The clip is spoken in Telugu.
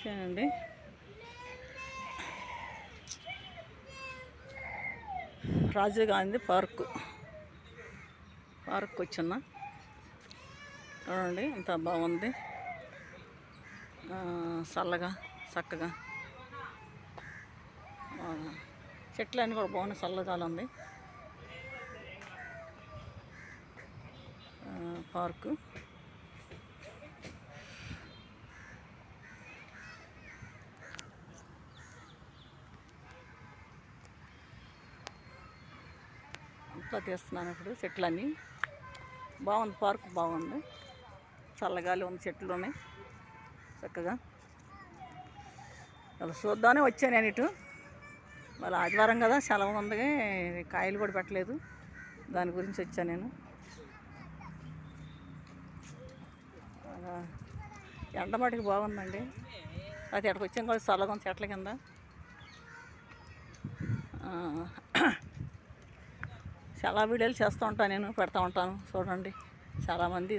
చూడండి, రాజీవ్ గాంధీ పార్క్ వచ్చిన చూడండి, ఎంత బాగుంది. చల్లగా చక్కగా చెట్లు అన్నీ కూడా బాగున్నాయి, చల్లగాలి ఉంది. పార్కు అంతా తీస్తున్నాను. ఇప్పుడు చెట్లన్నీ బాగుంది, పార్క్ బాగుంది, చల్లగాలి ఉంది, చెట్లు ఉన్నాయి చక్కగా. అలా చూద్దామని వచ్చాను నేను ఇటు. మళ్ళీ ఆదివారం కదా, సెలవు ఉంది, కాయలు కూడా పెట్టలేదు, దాని గురించి వచ్చాను నేను. ఎండ మటుకు బాగుందండి. అది ఎక్కడికి వచ్చాం కూడా చల్లగా ఉంది చెట్ల కింద. చాలా వీడియోలు చేస్తూ ఉంటాను నేను, పెడతా ఉంటాను చూడండి. చాలామంది